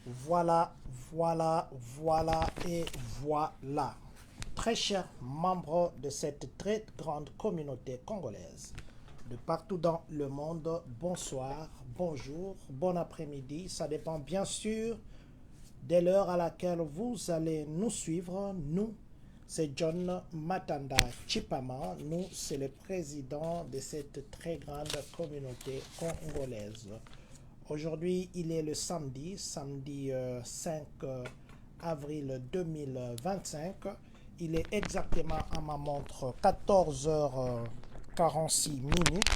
Voilà, voilà et voilà. Très chers membres de cette très grande communauté congolaise, de partout dans le monde, bonsoir, bonjour, bon après-midi. Ça dépend bien sûr de l'heure à laquelle vous allez nous suivre. Nous, c'est John Matanda Chipama. Nous, c'est le président de cette très grande communauté congolaise. Aujourd'hui, il est le samedi 5 avril 2025. Il est exactement à ma montre 14h46 minutes.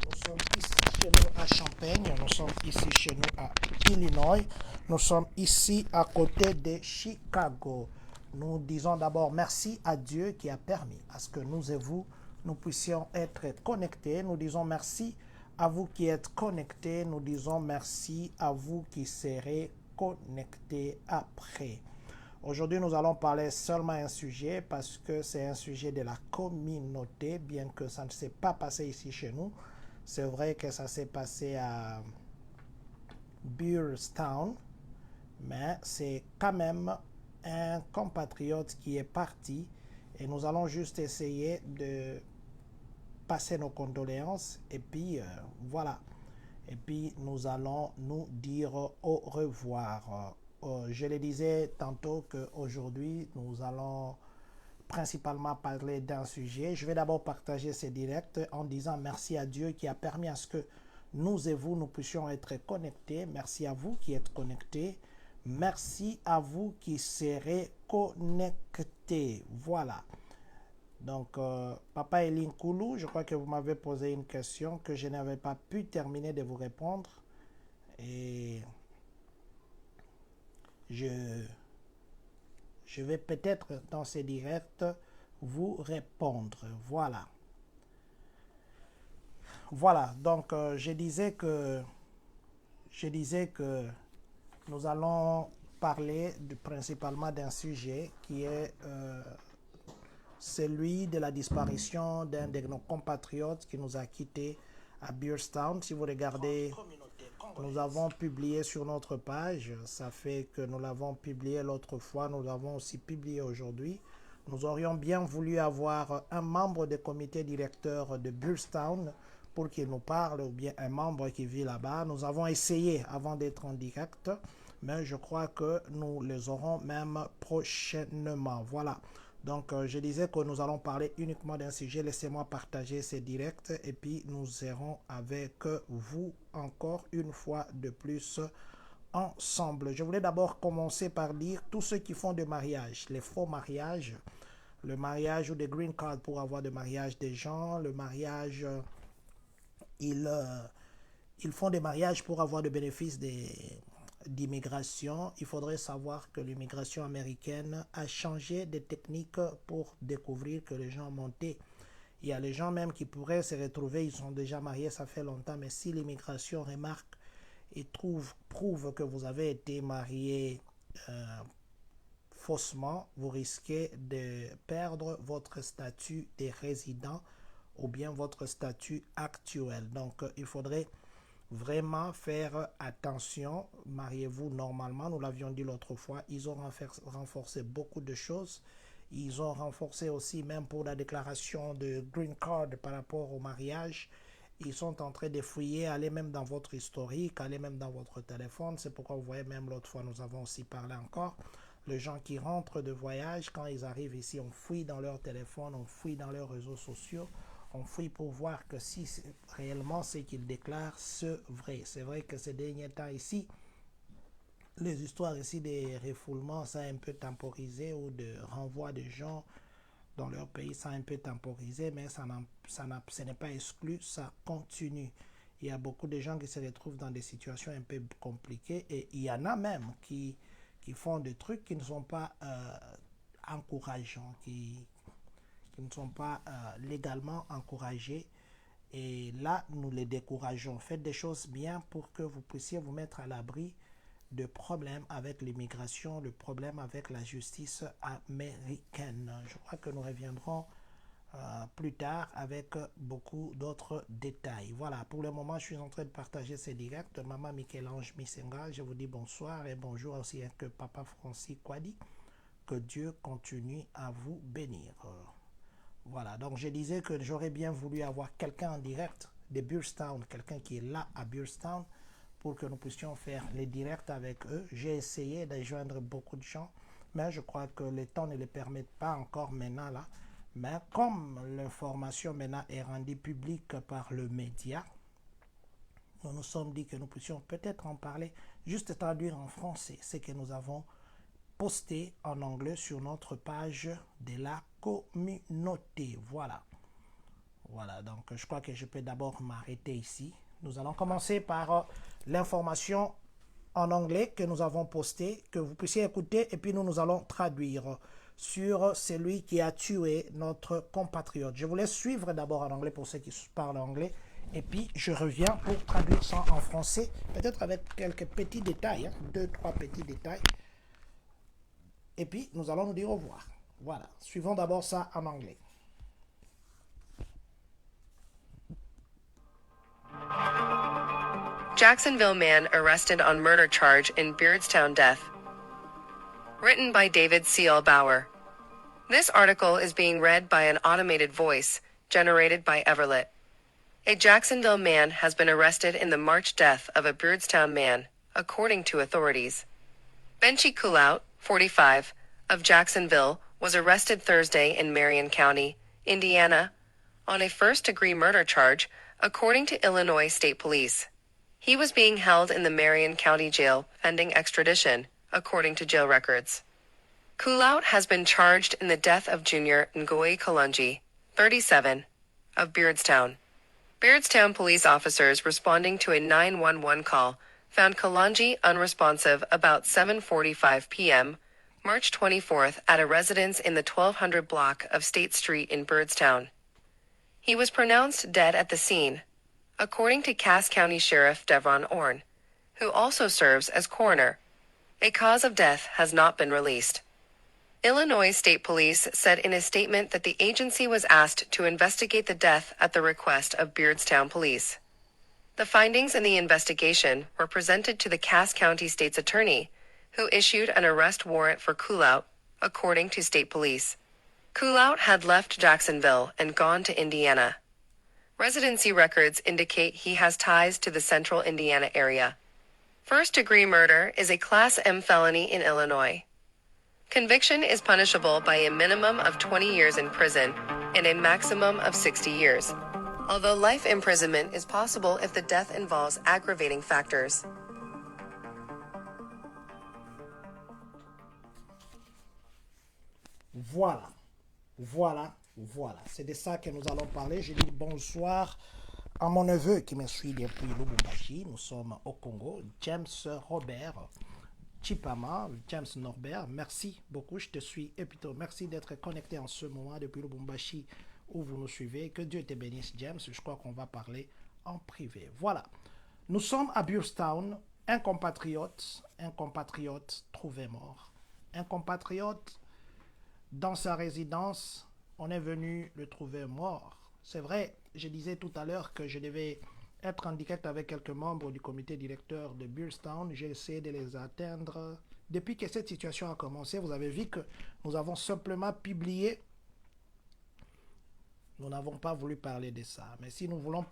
Nous sommes ici chez nous à Champagne, nous sommes ici chez nous à Illinois, nous sommes ici à côté de Chicago. Nous disons d'abord merci à Dieu qui a permis à ce que nous et vous, nous puissions être connectés. Nous disons merci à vous qui êtes connectés. Nous disons merci à vous qui serez connectés après. Aujourd'hui, nous allons parler seulement un sujet parce que c'est un sujet de la communauté, bien que ça ne s'est pas passé ici chez nous. C'est vrai que ça s'est passé à Beerstown, mais c'est quand même un compatriote qui est parti et nous allons juste essayer de passer nos condoléances et puis voilà. Et puis nous allons nous dire au revoir. Je le disais tantôt qu'aujourd'hui nous allons principalement parler d'un sujet. Je vais d'abord partager ces directs en disant merci à Dieu qui a permis à ce que nous et vous, nous puissions être connectés. Merci à vous qui êtes connectés. Merci à vous qui serez connectés. Voilà. Donc, Papa Elin Koulou, je crois que vous m'avez posé une question que je n'avais pas pu terminer de vous répondre. Et je, je vais peut-être dans ces directs vous répondre. Voilà. Voilà. Donc, je disais que nous allons parler principalement d'un sujet qui est celui de la disparition d'un de nos compatriotes qui nous a quittés à Beerstown. Si vous regardez, nous avons publié sur notre page, ça fait que nous l'avons publié l'autre fois, nous l'avons aussi publié aujourd'hui. Nous aurions bien voulu avoir un membre du comité directeur de Beerstown pour qu'il nous parle, ou bien un membre qui vit là-bas. Nous avons essayé avant d'être en direct, mais je crois que nous les aurons même prochainement. Voilà. Donc, je disais que nous allons parler uniquement d'un sujet. Laissez-moi partager ces directs et puis nous serons avec vous encore une fois de plus ensemble. Je voulais d'abord commencer par dire tous ceux qui font des mariages, les faux mariages, le mariage ou des green cards pour avoir de mariage des gens, le mariage, ils, euh, ils font des mariages pour avoir de bénéfices d'immigration. Il faudrait savoir que l'immigration américaine a changé de technique pour découvrir que les gens montaient. Il y a les gens même qui pourraient se retrouver, ils sont déjà mariés, ça fait longtemps, mais si l'immigration remarque et prouve que vous avez été marié faussement, vous risquez de perdre votre statut de résident ou bien votre statut actuel. Donc, il faudrait vraiment faire attention. Mariez-vous normalement, nous l'avions dit l'autre fois, ils ont renforcé beaucoup de choses. Ils ont renforcé aussi, même pour la déclaration de green card par rapport au mariage, ils sont en train de fouiller, aller même dans votre historique, aller même dans votre téléphone. C'est pourquoi vous voyez, même l'autre fois, nous avons aussi parlé encore. Les gens qui rentrent de voyage, quand ils arrivent ici, on fouille dans leur téléphone, on fouille dans leurs réseaux sociaux, on fouille pour voir que si réellement ce qu'ils déclarent, c'est vrai. C'est vrai que ces derniers temps ici, les histoires ici des refoulements, ça a un peu temporisé, ou de renvoi de gens dans leur pays, ça a un peu temporisé, mais ce n'est pas exclu, ça continue. Il y a beaucoup de gens qui se retrouvent dans des situations un peu compliquées et il y en a même qui font des trucs qui ne sont pas encourageants, qui ne sont pas légalement encouragés. Et là, nous les décourageons. Faites des choses bien pour que vous puissiez vous mettre à l'abri de problèmes avec l'immigration, le problème avec la justice américaine. Je crois que nous reviendrons plus tard avec beaucoup d'autres détails. Voilà, pour le moment, je suis en train de partager ces directs. Maman Michel-Ange Misenga, je vous dis bonsoir et bonjour aussi que Papa Francis Kwadi. Que Dieu continue à vous bénir. Voilà, donc je disais que j'aurais bien voulu avoir quelqu'un en direct de Beardstown, quelqu'un qui est là à Beardstown, pour que nous puissions faire les directs avec eux. J'ai essayé de joindre beaucoup de gens, mais je crois que le temps ne le permet pas encore maintenant là. Mais comme l'information maintenant est rendue publique par le média, nous nous sommes dit que nous puissions peut-être en parler, juste traduire en français ce que nous avons posté en anglais sur notre page de la communauté. Voilà. Voilà, donc je crois que je peux d'abord m'arrêter ici. Nous allons commencer par l'information en anglais que nous avons posté, que vous puissiez écouter, et puis nous allons traduire sur celui qui a tué notre compatriote. Je vous laisse suivre d'abord en anglais pour ceux qui parlent anglais, et puis je reviens pour traduire ça en français, peut-être avec quelques petits détails, 2-3 petits détails. Et puis, nous allons nous dire au revoir. Voilà. Suivons d'abord ça en anglais. Jacksonville man arrested on murder charge in Beardstown death. Written by David C.L. Bauer. This article is being read by an automated voice, generated by Everlit. A Jacksonville man has been arrested in the March death of a Beardstown man, according to authorities. Benchy Kulout, 45, of Jacksonville, was arrested Thursday in Marion County, Indiana, on a first-degree murder charge, according to Illinois State Police. He was being held in the Marion County Jail pending extradition, according to jail records. Kulout has been charged in the death of Junior Ngoyi Kalungi, 37, of Beardstown. Beardstown police officers responding to a 911 call found Kalungi unresponsive about 7:45 p.m., March 24th at a residence in the 1200 block of State Street in Beardstown. He was pronounced dead at the scene, according to Cass County Sheriff Devron Orn, who also serves as coroner. A cause of death has not been released. Illinois State Police said in a statement that the agency was asked to investigate the death at the request of Beardstown Police. The findings in the investigation were presented to the Cass County State's Attorney, who issued an arrest warrant for Kulout, according to state police. Kulout had left Jacksonville and gone to Indiana. Residency records indicate he has ties to the central Indiana area. First-degree murder is a Class M felony in Illinois. Conviction is punishable by a minimum of 20 years in prison and a maximum of 60 years, although life imprisonment is possible if the death involves aggravating factors. Voilà, voilà, voilà. C'est de ça que nous allons parler. Je dis bonsoir à mon neveu qui me suit depuis Lubumbashi. Nous sommes au Congo. James Robert Chipama, James Norbert, merci beaucoup. Je te suis. Et plutôt, merci d'être connecté en ce moment depuis Lubumbashi où vous nous suivez. Que Dieu te bénisse, James. Je crois qu'on va parler en privé. Voilà. Nous sommes à Beardstown. Un compatriote trouvé mort. Un compatriote dans sa résidence, on est venu le trouver mort. C'est vrai, je disais tout à l'heure que je devais être en direct avec quelques membres du comité directeur de Beardstown. J'ai essayé de les atteindre. Depuis que cette situation a commencé, vous avez vu que nous avons simplement publié. Nous n'avons pas voulu parler de ça. Mais si nous voulons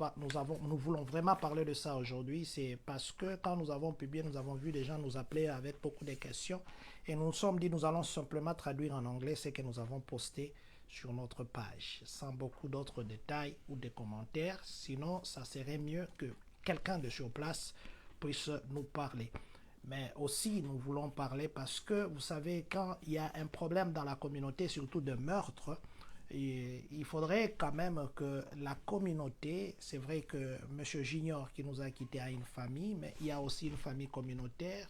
vraiment parler de ça aujourd'hui, c'est parce que quand nous avons publié, nous avons vu des gens nous appeler avec beaucoup de questions. Et nous nous sommes dit, nous allons simplement traduire en anglais ce que nous avons posté sur notre page, sans beaucoup d'autres détails ou de commentaires. Sinon, ça serait mieux que quelqu'un de sur place puisse nous parler. Mais aussi, nous voulons parler parce que, vous savez, quand il y a un problème dans la communauté, surtout de meurtre, il faudrait quand même que la communauté, c'est vrai que M. Junior qui nous a quittés a une famille, mais il y a aussi une famille communautaire.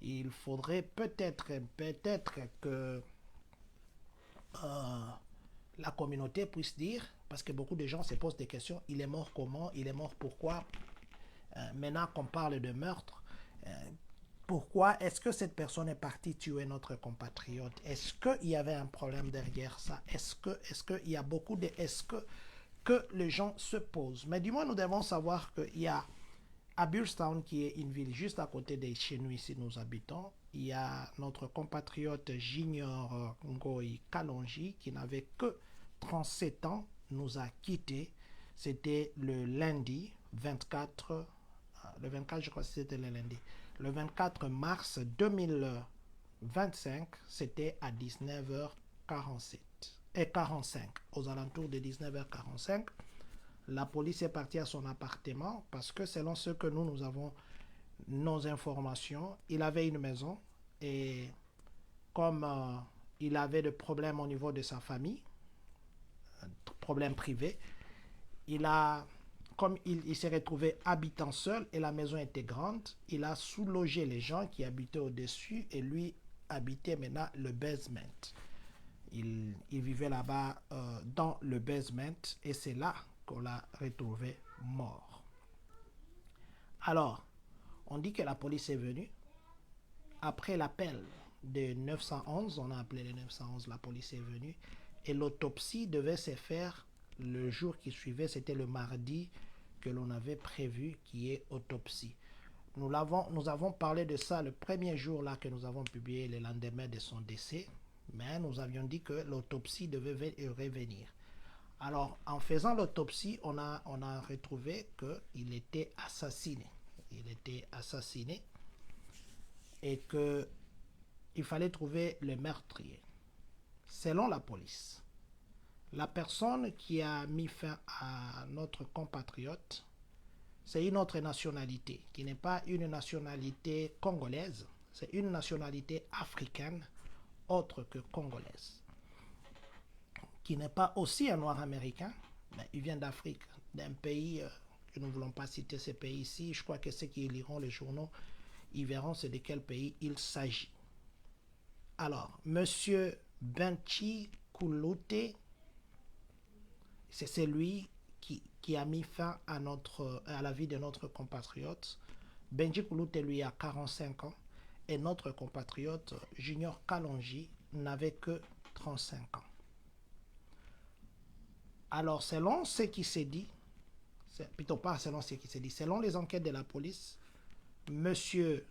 Il faudrait peut-être que la communauté puisse dire, parce que beaucoup de gens se posent des questions, il est mort comment, il est mort pourquoi. Maintenant qu'on parle de meurtre, Pourquoi est-ce que cette personne est partie tuer notre compatriote? Est-ce qu'il y avait un problème derrière ça? Est-ce qu'il y a beaucoup de est-ce que les gens se posent? Mais du moins, nous devons savoir qu'il y a à Beardstown, qui est une ville juste à côté de chez nous, ici nous habitons, il y a notre compatriote Junior Ngoyi Kalonji, qui n'avait que 37 ans, nous a quittés. C'était le lundi 24, le 24, je crois que c'était le lundi. Le 24 mars 2025, c'était à 19h47 et 45, aux alentours de 19h45. La police est partie à son appartement parce que selon ce que nous avons nos informations, il avait une maison et comme il avait des problèmes au niveau de sa famille, problèmes privés, comme il s'est retrouvé habitant seul et la maison était grande, il a sous-logé les gens qui habitaient au-dessus et lui habitait maintenant le basement. Il vivait là-bas dans le basement et c'est là qu'on l'a retrouvé mort. Alors, on dit que la police est venue. Après l'appel de 911, on a appelé le 911, la police est venue. Et l'autopsie devait se faire le jour qui suivait, c'était le mardi que l'on avait prévu qui est autopsie. Nous avons parlé de ça le premier jour là que nous avons publié le lendemain de son décès, mais nous avions dit que l'autopsie devait revenir. Alors, en faisant l'autopsie, on a retrouvé qu'il était assassiné. Il était assassiné et qu'il fallait trouver le meurtrier. Selon la police, la personne qui a mis fin à notre compatriote, c'est une autre nationalité, qui n'est pas une nationalité congolaise, c'est une nationalité africaine autre que congolaise, qui n'est pas aussi un noir américain, mais il vient d'Afrique, d'un pays que nous ne voulons pas citer ce pays ici. Je crois que ceux qui liront les journaux, ils verront c'est de quel pays il s'agit. Alors, Monsieur Benchi Kouloute, c'est celui qui a mis fin à la vie de notre compatriote. Benji Kouloute, lui, a 45 ans et notre compatriote Junior Kalonji n'avait que 35 ans. Alors, selon ce qui s'est dit, plutôt pas selon ce qui s'est dit, selon les enquêtes de la police, Monsieur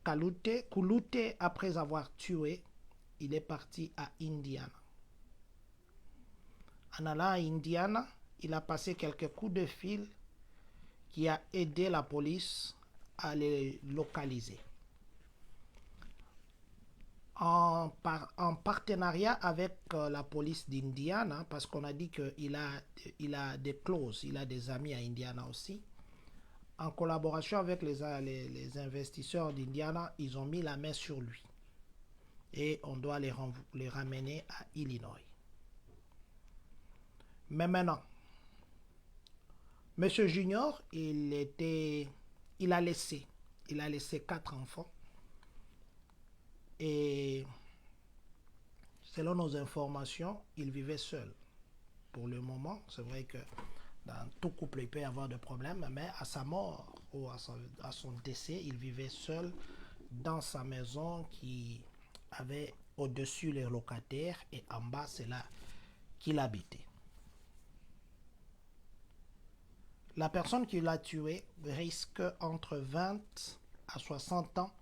Kouloute, après avoir tué, il est parti à Indiana. En allant à Indiana, il a passé quelques coups de fil qui a aidé la police à les localiser. En partenariat avec la police d'Indiana, parce qu'on a dit qu'il a des clauses, il a des amis à Indiana aussi. En collaboration avec les investisseurs d'Indiana, ils ont mis la main sur lui. Et on doit les ramener à Illinois. Mais maintenant, Monsieur Junior, il a laissé 4 enfants. Et selon nos informations, il vivait seul. Pour le moment, c'est vrai que dans tout couple, il peut y avoir des problèmes, mais à sa mort ou à son décès, il vivait seul dans sa maison qui avait au-dessus les locataires et en bas, c'est là qu'il habitait. La personne qui l'a tué risque entre 20 à 60 ans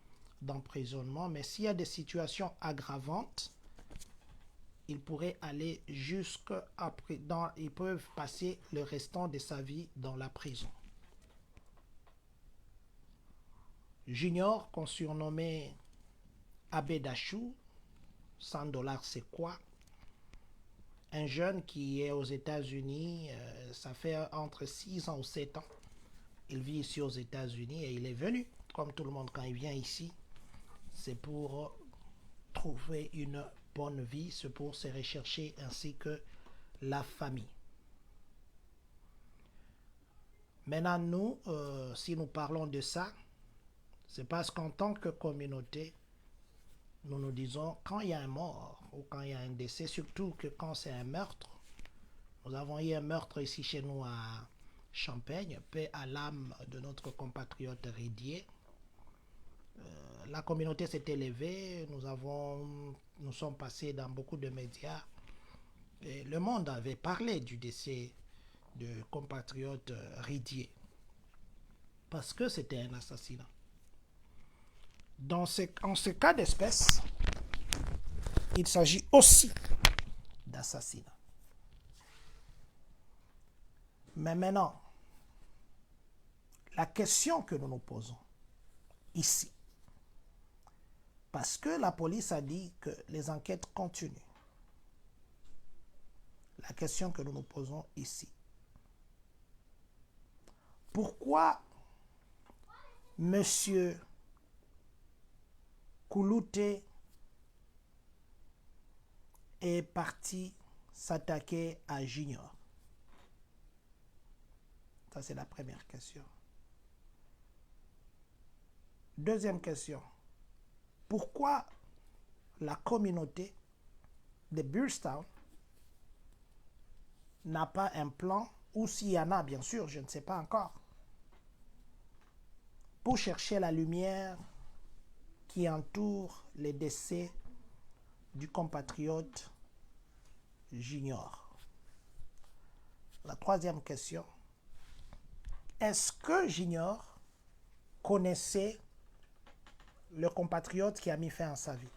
d'emprisonnement, mais s'il y a des situations aggravantes, ils pourraient aller ils peuvent passer le restant de sa vie dans la prison. Junior, qu'on surnommait Abedachou, $100 c'est quoi? Un jeune qui est aux États-Unis, ça fait entre 6 ans ou 7 ans. Il vit ici aux États-Unis et il est venu, comme tout le monde quand il vient ici, c'est pour trouver une bonne vie, c'est pour se rechercher ainsi que la famille. Maintenant, nous, si nous parlons de ça, c'est parce qu'en tant que communauté, nous nous disons, quand il y a un mort ou quand il y a un décès, surtout que quand c'est un meurtre, nous avons eu un meurtre ici chez nous à Champagne, paix à l'âme de notre compatriote Ridier. la communauté s'est élevée, nous sommes passés dans beaucoup de médias. Et le monde avait parlé du décès de compatriote Ridier. Parce que c'était un assassinat. En ce cas d'espèce, il s'agit aussi d'assassinat. Mais maintenant, la question que nous nous posons ici, parce que la police a dit que les enquêtes continuent, la question que nous nous posons ici, pourquoi Monsieur Koulouté est parti s'attaquer à Junior? Ça, c'est la première question. Deuxième question. Pourquoi la communauté de Beardstown n'a pas un plan, ou s'il y en a, bien sûr, je ne sais pas encore, pour chercher la lumière qui entoure les décès du compatriote Junior? La troisième question. Est-ce que Junior connaissait le compatriote qui a mis fin à sa vie?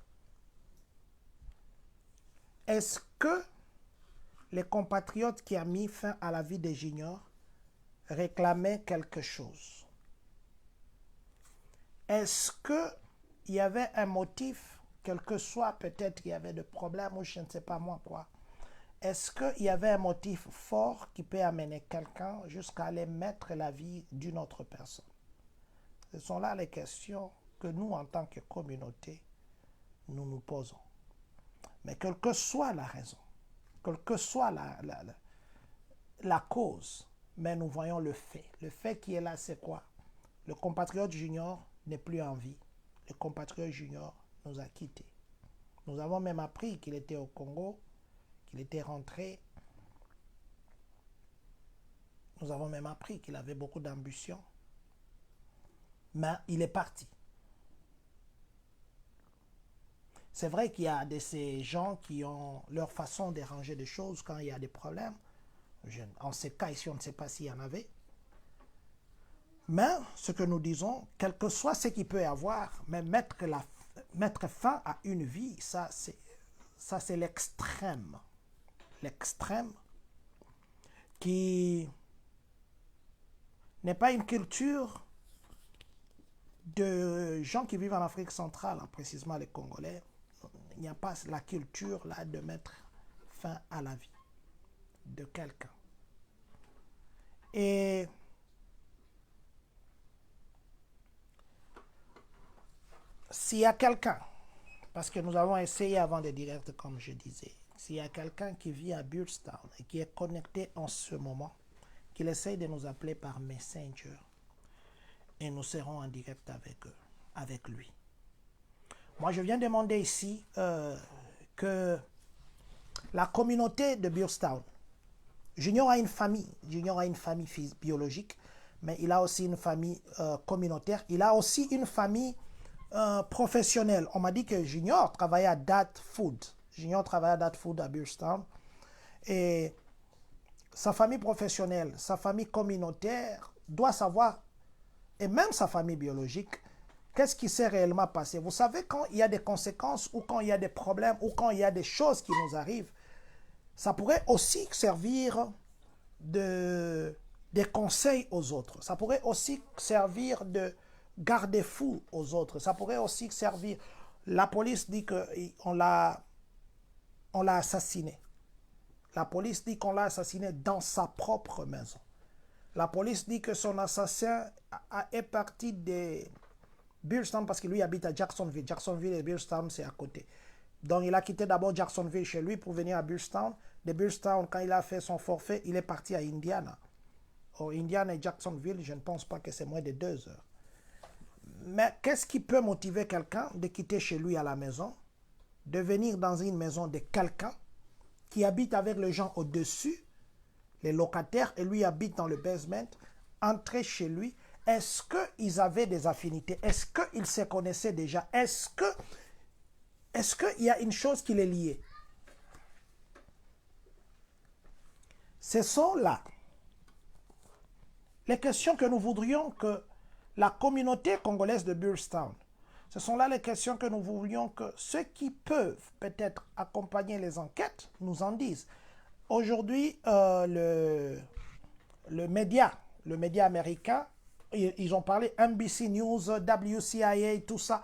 Est-ce que les compatriotes qui a mis fin à la vie de Junior réclamaient quelque chose? Est-ce qu'il y avait un motif, quel que soit, peut-être qu'il y avait des problèmes ou je ne sais pas moi quoi? Est-ce qu'il y avait un motif fort qui peut amener quelqu'un jusqu'à aller mettre la vie d'une autre personne? Ce sont là les questions que nous, en tant que communauté, nous nous posons. Mais quelle que soit la raison, quelle que soit la cause, mais nous voyons le fait. Le fait qui est là, c'est quoi? Le compatriote Junior n'est plus en vie. Le compatriote Junior nous a quittés. Nous avons même appris qu'il était au Congo, qu'il était rentré. Nous avons même appris qu'il avait beaucoup d'ambition. Mais il est parti. C'est vrai qu'il y a de ces gens qui ont leur façon d'arranger des choses quand il y a des problèmes. En ce cas ici, on ne sait pas s'il y en avait. Mais ce que nous disons, quel que soit ce qu'il peut y avoir, mais mettre fin à une vie, ça c'est l'extrême. L'extrême qui n'est pas une culture de gens qui vivent en Afrique centrale, précisément les Congolais. Il n'y a pas la culture là de mettre fin à la vie de quelqu'un. Et s'il y a quelqu'un, parce que nous avons essayé avant des directs comme je disais, s'il y a quelqu'un qui vit à Beardstown et qui est connecté en ce moment, qu'il essaye de nous appeler par Messenger et nous serons en direct avec lui. Moi, je viens demander ici que la communauté de Beardstown, Junior a une famille biologique, mais il a aussi une famille communautaire, il a aussi une famille professionnelle. On m'a dit que Junior travaillait à Dat Food. Junior travaillait à Dat Food à Beardstown. Et sa famille professionnelle, sa famille communautaire doit savoir, et même sa famille biologique, qu'est-ce qui s'est réellement passé. Vous savez, quand il y a des conséquences ou quand il y a des problèmes ou quand il y a des choses qui nous arrivent, ça pourrait aussi servir des conseils aux autres. Ça pourrait aussi servir de garde-fou aux autres. Ça pourrait aussi servir... La police dit qu'on l'a assassiné. La police dit qu'on l'a assassiné dans sa propre maison. La police dit que son assassin est parti de Beardstown parce que lui habite à Jacksonville. Jacksonville et Beardstown, c'est à côté. Donc, il a quitté d'abord Jacksonville chez lui pour venir à Beardstown. De Beardstown, quand il a fait son forfait, il est parti à Indiana. Or, Indiana et Jacksonville, je ne pense pas que c'est moins de 2 heures. Mais qu'est-ce qui peut motiver quelqu'un de quitter chez lui à la maison, de venir dans une maison de quelqu'un qui habite avec les gens au-dessus, les locataires, et lui habite dans le basement, entrer chez lui Est-ce qu'ils avaient des affinités? Est-ce qu'ils se connaissaient déjà? Est-ce qu'il y a une chose qui les liait? Ce sont là les questions que nous voudrions que la communauté congolaise de Beardstown, ce sont là les questions que nous voudrions que ceux qui peuvent peut-être accompagner les enquêtes nous en disent. Aujourd'hui, le média américain, ils ont parlé NBC News, WCIA, tout ça.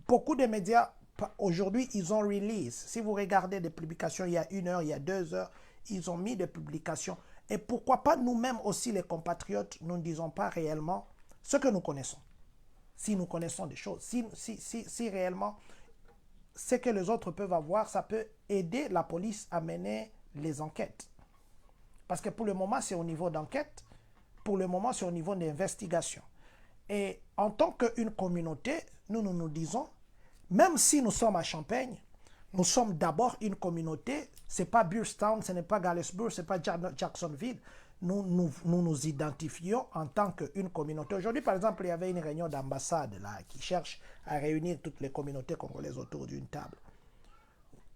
Beaucoup de médias, aujourd'hui, ils ont release. Si vous regardez des publications il y a 1 heure, il y a 2 heures, ils ont mis des publications. Et pourquoi pas nous-mêmes aussi, les compatriotes, nous ne disons pas réellement ce que nous connaissons. Si nous connaissons des choses, si réellement ce que les autres peuvent avoir, ça peut aider la police à mener les enquêtes. Parce que pour le moment, c'est au niveau d'enquête. Pour le moment, c'est au niveau d'investigation. Et en tant qu'une communauté, nous disons, même si nous sommes à Champagne, nous sommes d'abord une communauté. Ce n'est pas Beardstown, ce n'est pas Galesburg, ce n'est pas Jacksonville. Nous identifions en tant qu'une communauté. Aujourd'hui, par exemple, il y avait une réunion d'ambassade là qui cherche à réunir toutes les communautés congolaises autour d'une table.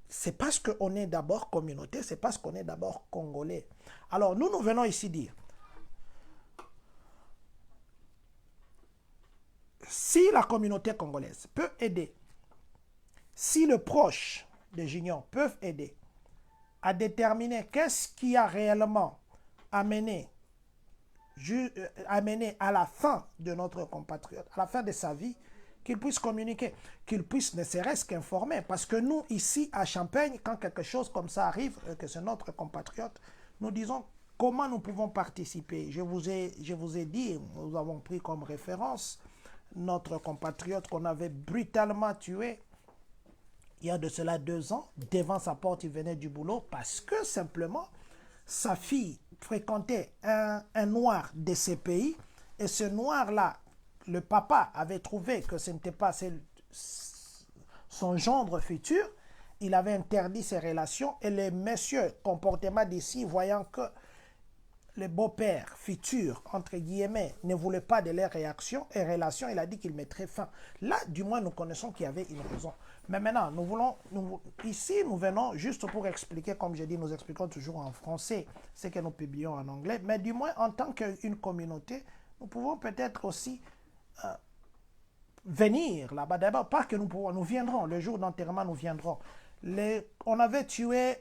C'est parce qu'on est d'abord communauté, c'est parce qu'on est d'abord congolais. Alors, nous venons ici dire, si la communauté congolaise peut aider, si le proche des Juniors peuvent aider à déterminer qu'est-ce qui a réellement amené à la fin de notre compatriote, à la fin de sa vie, qu'il puisse communiquer, qu'il puisse ne serait-ce qu'informer. Parce que nous, ici, à Champagne, quand quelque chose comme ça arrive, que c'est notre compatriote, nous disons comment nous pouvons participer. Je vous ai dit, nous avons pris comme référence notre compatriote qu'on avait brutalement tué il y a de cela 2 ans. Devant sa porte, il venait du boulot parce que simplement, sa fille fréquentait un noir de ces pays. Et ce noir-là, le papa avait trouvé que ce n'était pas son gendre futur. Il avait interdit ses relations. Et le monsieur comportement d'ici, voyant que le beau-père futur, entre guillemets, ne voulait pas de leurs réactions et relations, il a dit qu'il mettrait fin. Là, du moins, nous connaissons qu'il y avait une raison. Mais maintenant, ici, nous venons juste pour expliquer, comme j'ai dit, nous expliquons toujours en français ce que nous publions en anglais, mais du moins, en tant qu'une communauté, nous pouvons peut-être aussi venir là-bas. D'abord, pas que nous viendrons, le jour d'enterrement, nous viendrons. On avait tué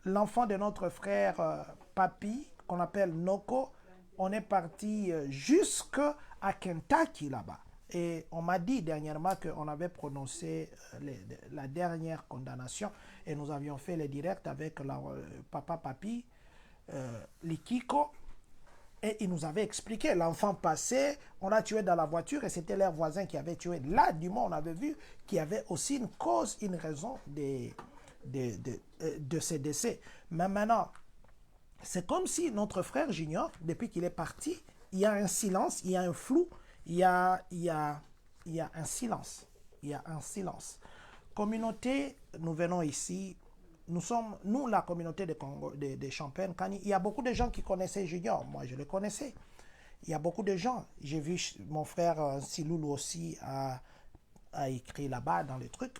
l'enfant de notre frère Papi, qu'on appelle Noko. On est parti jusqu'à Kentucky là-bas. Et on m'a dit dernièrement qu'on avait prononcé la dernière condamnation et nous avions fait le direct avec Papa Papi, Likiko. Et il nous avait expliqué, l'enfant passé, on l'a tué dans la voiture et c'était leur voisin qui avait tué. Là, du moins, on avait vu qu'il y avait aussi une cause, une raison de ces décès. Mais maintenant, c'est comme si notre frère Junior, depuis qu'il est parti, il y a un silence, il y a un flou, il y a un silence. Il y a un silence. Communauté, nous venons ici. Nous sommes, la communauté de Champagne, il y a beaucoup de gens qui connaissaient Junior. Moi, je le connaissais. Il y a beaucoup de gens. J'ai vu mon frère Siloulou aussi a écrit là-bas dans les trucs.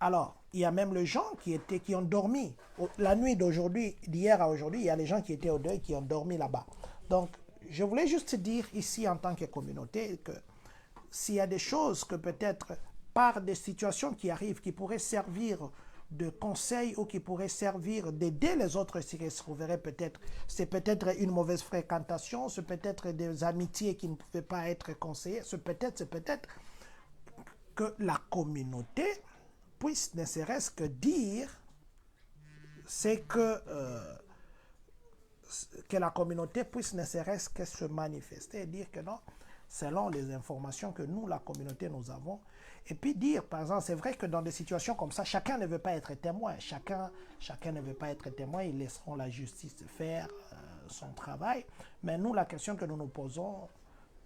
Alors, il y a même les gens qui ont dormi. La nuit d'hier à aujourd'hui, il y a les gens qui étaient au deuil qui ont dormi là-bas. Donc, je voulais juste dire ici en tant que communauté que s'il y a des choses que peut-être par des situations qui arrivent, qui pourraient servir de conseils ou qui pourraient servir d'aider les autres s'ils se trouveraient peut-être, c'est peut-être une mauvaise fréquentation, c'est peut-être des amitiés qui ne pouvaient pas être conseillées, c'est peut-être que la communauté puisse ne serait-ce que dire c'est que la communauté puisse ne serait-ce que se manifester et dire que non, selon les informations que nous, la communauté, nous avons. Et puis dire, par exemple, c'est vrai que dans des situations comme ça, chacun ne veut pas être témoin. Chacun ne veut pas être témoin. Ils laisseront la justice faire son travail. Mais nous, la question que nous nous posons,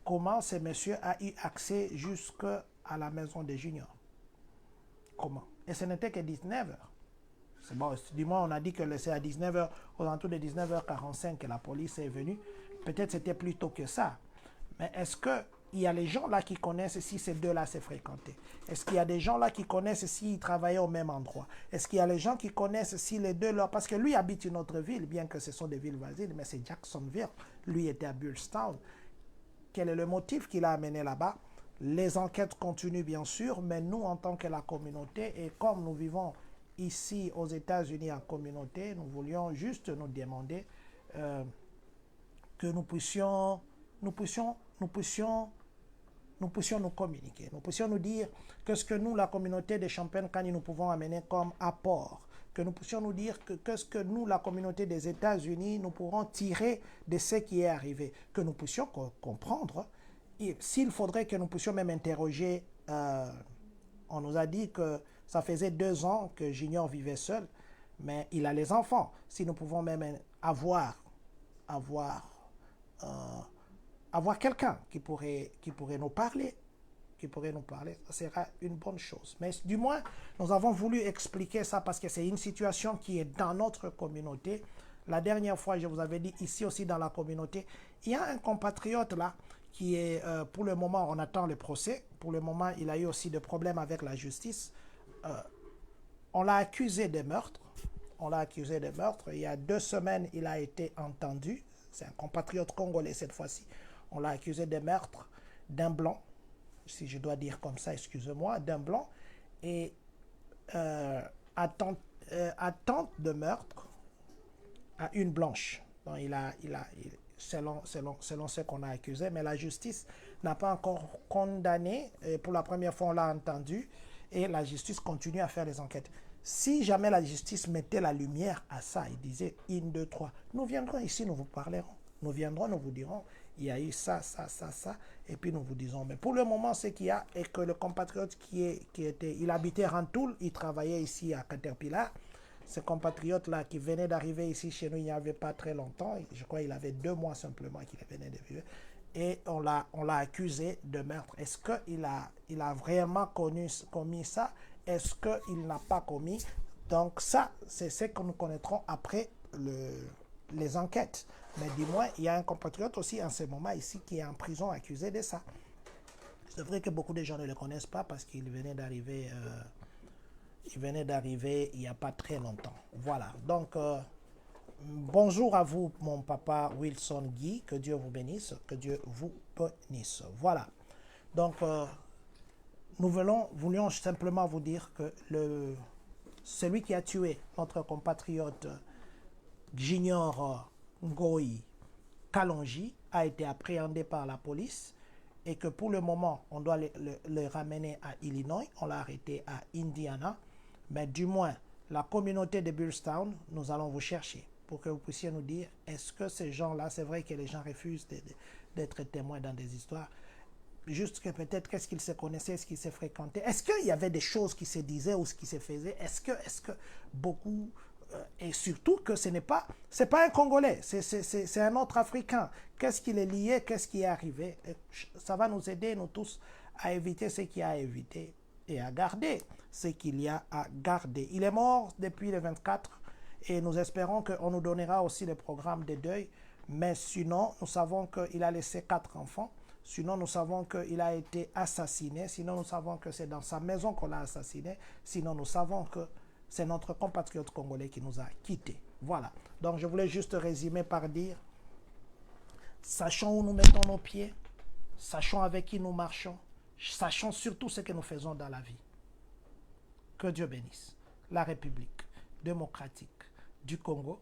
comment ce monsieur a eu accès jusqu'à la maison des Juniors? Comment? Et ce n'était que 19h. C'est bon, du moins, on a dit que c'est à 19h, aux alentours de 19h45 que la police est venue. Peut-être c'était plus tôt que ça. Mais est-ce qu'il y a les gens là qui connaissent si ces deux-là s'est fréquenté? Est-ce qu'il y a des gens là qui connaissent s'ils travaillaient au même endroit? Est-ce qu'il y a les gens qui connaissent si les deux là... Parce que lui habite une autre ville, bien que ce sont des villes voisines, mais c'est Jacksonville. Lui était à Billstown. Quel est le motif qui l'a amené là-bas? Les enquêtes continuent bien sûr, mais nous en tant que la communauté, et comme nous vivons ici aux États-Unis en communauté, nous voulions juste nous demander que nous puissions nous communiquer. Nous puissions nous dire qu'est-ce que nous, la communauté des Champagne-Kani, nous pouvons amener comme apport. Que nous puissions nous dire qu'est-ce que nous, la communauté des États-Unis, nous pourrons tirer de ce qui est arrivé. Que nous puissions comprendre. S'il faudrait que nous puissions même interroger, on nous a dit que ça faisait 2 ans que Junior vivait seul, mais il a les enfants. Si nous pouvons même avoir quelqu'un qui pourrait nous parler, ça sera une bonne chose. Mais du moins, nous avons voulu expliquer ça parce que c'est une situation qui est dans notre communauté. La dernière fois, je vous avais dit, ici aussi dans la communauté, il y a un compatriote là qui est, pour le moment, on attend le procès. Pour le moment, il a eu aussi des problèmes avec la justice. On l'a accusé de meurtre. Il y a 2 semaines, il a été entendu. C'est un compatriote congolais cette fois-ci. On l'a accusé de meurtre d'un blanc, si je dois dire comme ça, excusez-moi, d'un blanc, et attente de meurtre à une blanche. Donc selon ce qu'on a accusé, mais la justice n'a pas encore condamné. Et pour la première fois, on l'a entendu, et la justice continue à faire les enquêtes. Si jamais la justice mettait la lumière à ça, il disait 1, 2, 3, nous viendrons ici, nous vous parlerons. Nous viendrons, nous vous dirons, il y a eu ça, et puis nous vous disons. Mais pour le moment, ce qu'il y a est que le compatriote il habitait Rantoul, il travaillait ici à Caterpillar. Ce compatriote-là qui venait d'arriver ici chez nous il n'y avait pas très longtemps, je crois qu'il avait 2 mois simplement qu'il venait de vivre, et on l'a accusé de meurtre. Est-ce qu'il a vraiment commis ça? Est-ce qu'il n'a pas commis? Donc ça, c'est ce que nous connaîtrons après les enquêtes. Mais du moins, il y a un compatriote aussi en ce moment ici qui est en prison accusé de ça. C'est vrai que beaucoup de gens ne le connaissent pas parce qu'il venait d'arriver il n'y a pas très longtemps. Voilà. Donc, bonjour à vous, mon papa Wilson Guy. Que Dieu vous bénisse. Que Dieu vous bénisse. Voilà. Donc, nous voulions simplement vous dire que celui qui a tué notre compatriote Junior Ngoyi Kalonji a été appréhendé par la police et que pour le moment, on doit le ramener à Illinois. On l'a arrêté à Indiana. Mais du moins, la communauté de Billstown, nous allons vous chercher pour que vous puissiez nous dire, est-ce que ces gens-là, c'est vrai que les gens refusent d'être témoins dans des histoires, juste que peut-être qu'est-ce qu'ils se connaissaient, est-ce qu'ils se fréquentaient, est-ce qu'il y avait des choses qui se disaient ou ce qui se faisait, est-ce que beaucoup... et surtout que c'est pas un Congolais, c'est un autre Africain. Qu'est-ce qui les liait, qu'est-ce qui est arrivé? Ça va nous aider, nous tous, à éviter ce qu'il y a à éviter et à garder ce qu'il y a à garder. Il est mort depuis le 24 et nous espérons qu'on nous donnera aussi le programme de deuil. Mais sinon, nous savons qu'il a laissé 4 enfants. Sinon, nous savons qu'il a été assassiné. Sinon, nous savons que c'est dans sa maison qu'on l'a assassiné. Sinon, nous savons que c'est notre compatriote congolais qui nous a quittés. Voilà. Donc, je voulais juste résumer par dire, sachons où nous mettons nos pieds, sachons avec qui nous marchons, sachons surtout ce que nous faisons dans la vie. Que Dieu bénisse la République démocratique du Congo.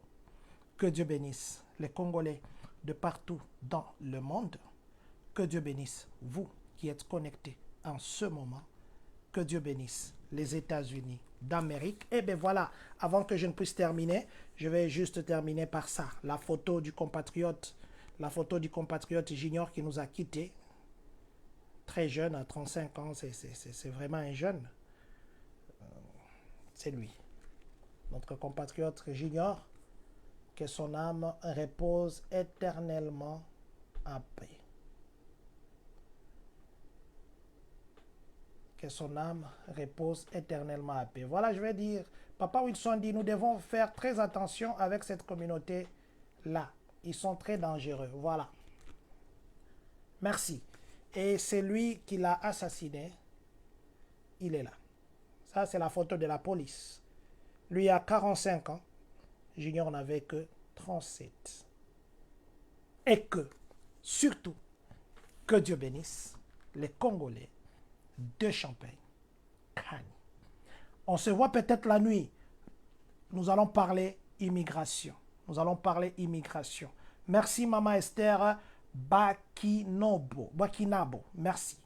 Que Dieu bénisse les Congolais de partout dans le monde. Que Dieu bénisse vous qui êtes connectés en ce moment. Que Dieu bénisse les États-Unis d'Amérique. Et bien voilà, avant que je ne puisse terminer, je vais juste terminer par ça. La photo du compatriote Junior qui nous a quittés. Très jeune, à 35 ans, c'est vraiment un jeune. C'est lui. Notre compatriote Junior, que son âme repose éternellement en paix. Que son âme repose éternellement en paix. Voilà, je vais dire, Papa Wilson dit, nous devons faire très attention avec cette communauté-là. Ils sont très dangereux. Voilà. Merci. Et c'est lui qui l'a assassiné. Il est là. Ça, c'est la photo de la police. Lui a 45 ans. Junior n'avait que 37. Et que, surtout, que Dieu bénisse les Congolais de Champagne. On se voit peut-être la nuit. Nous allons parler immigration. Nous allons parler immigration. Merci, Maman Esther Bakinabo. Merci.